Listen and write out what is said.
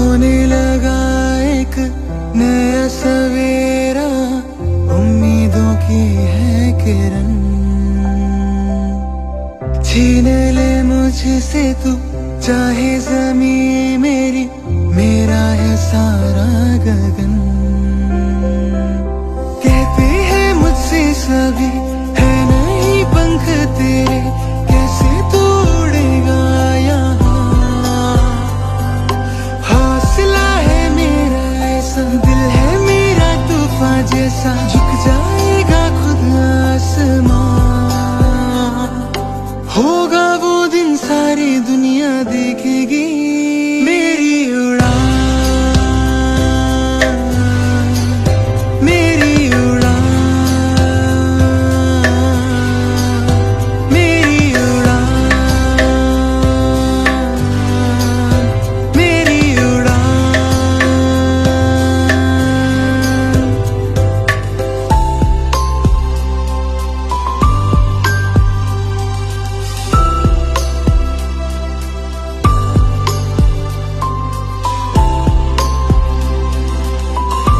होने लगा एक नया सवेरा, उम्मीदों की है किरण। छीन ले मुझसे तू चाहे ज़मीं मेरी, मेरा है सारा गगन। कहते हैं मुझसे सभी है नहीं पंख तेरे, कैसे तू उड़ेगा यहाँ। हौसला है मेरा ऐसा, दिल है मेरा तूफान जैसा, झुक जाएगा खुद आसमां। होगा वो दिन सारी दुनिया देखेगी